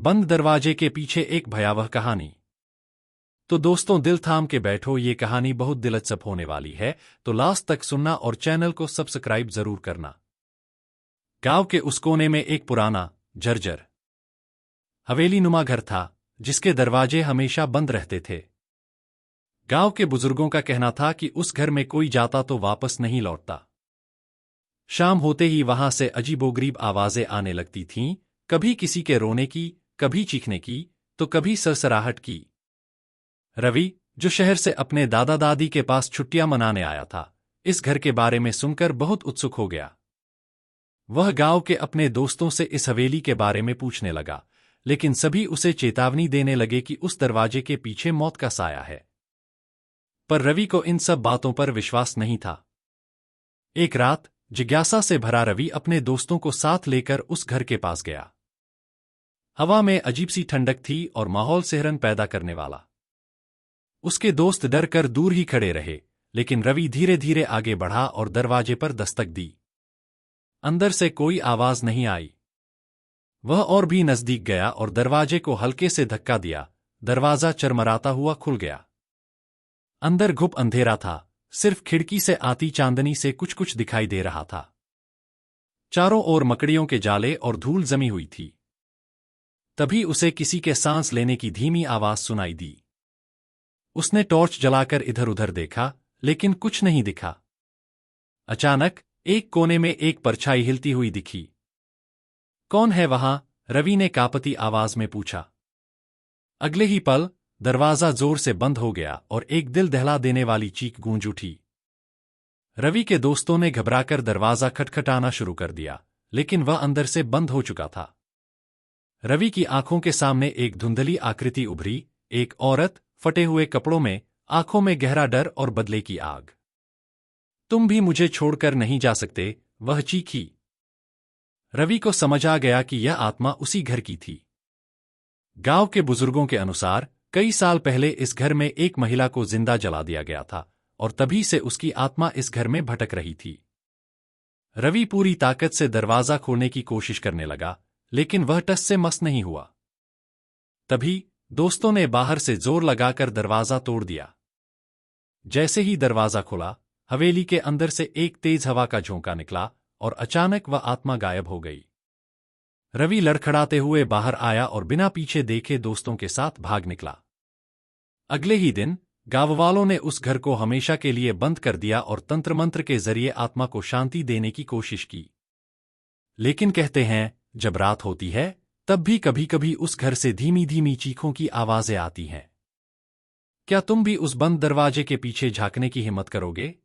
बंद दरवाजे के पीछे एक भयावह कहानी। तो दोस्तों, दिल थाम के बैठो, ये कहानी बहुत दिलचस्प होने वाली है, तो लास्ट तक सुनना और चैनल को सब्सक्राइब जरूर करना। गांव के उस कोने में एक पुराना, जर्जर हवेली नुमा घर था, जिसके दरवाजे हमेशा बंद रहते थे। गांव के बुजुर्गों का कहना था कि उस घर में कोई जाता तो वापस नहीं लौटता। शाम होते ही वहां से अजीबोगरीब आवाजें आने लगती थीं, कभी किसी के रोने की, कभी चीखने की, तो कभी सरसराहट की। रवि, जो शहर से अपने दादा दादी के पास छुट्टियां मनाने आया था, इस घर के बारे में सुनकर बहुत उत्सुक हो गया। वह गांव के अपने दोस्तों से इस हवेली के बारे में पूछने लगा, लेकिन सभी उसे चेतावनी देने लगे कि उस दरवाजे के पीछे मौत का साया है। पर रवि को इन सब बातों पर विश्वास नहीं था। एक रात, जिज्ञासा से भरा रवि अपने दोस्तों को साथ लेकर उस घर के पास गया। हवा में अजीब सी ठंडक थी और माहौल सिहरन पैदा करने वाला। उसके दोस्त डर कर दूर ही खड़े रहे, लेकिन रवि धीरे धीरे आगे बढ़ा और दरवाजे पर दस्तक दी। अंदर से कोई आवाज नहीं आई। वह और भी नजदीक गया और दरवाजे को हल्के से धक्का दिया। दरवाजा चरमराता हुआ खुल गया। अंदर घुप अंधेरा था, सिर्फ खिड़की से आती चांदनी से कुछ कुछ दिखाई दे रहा था। चारों ओर मकड़ियों के जाले और धूल जमी हुई थी। तभी उसे किसी के सांस लेने की धीमी आवाज सुनाई दी। उसने टॉर्च जलाकर इधर उधर देखा, लेकिन कुछ नहीं दिखा। अचानक एक कोने में एक परछाई हिलती हुई दिखी। कौन है वहां? रवि ने कांपती आवाज में पूछा। अगले ही पल दरवाजा जोर से बंद हो गया और एक दिल दहला देने वाली चीख गूंज उठी। रवि के दोस्तों ने घबराकर दरवाजा खटखटाना शुरू कर दिया, लेकिन वह अंदर से बंद हो चुका था। रवि की आंखों के सामने एक धुंधली आकृति उभरी, एक औरत, फटे हुए कपड़ों में, आंखों में गहरा डर और बदले की आग। तुम भी मुझे छोड़कर नहीं जा सकते, वह चीखी। रवि को समझ आ गया कि यह आत्मा उसी घर की थी। गांव के बुजुर्गों के अनुसार कई साल पहले इस घर में एक महिला को जिंदा जला दिया गया था और तभी से उसकी आत्मा इस घर में भटक रही थी। रवि पूरी ताकत से दरवाजा खोलने की कोशिश करने लगा, लेकिन वह टस से मस नहीं हुआ। तभी दोस्तों ने बाहर से जोर लगाकर दरवाजा तोड़ दिया। जैसे ही दरवाजा खुला, हवेली के अंदर से एक तेज हवा का झोंका निकला और अचानक वह आत्मा गायब हो गई। रवि लड़खड़ाते हुए बाहर आया और बिना पीछे देखे दोस्तों के साथ भाग निकला। अगले ही दिन गांव वालों ने उस घर को हमेशा के लिए बंद कर दिया और तंत्र मंत्र के जरिए आत्मा को शांति देने की कोशिश की। लेकिन कहते हैं, जब रात होती है, तब भी कभी कभी उस घर से धीमी धीमी चीखों की आवाजें आती हैं। क्या तुम भी उस बंद दरवाजे के पीछे झांकने की हिम्मत करोगे?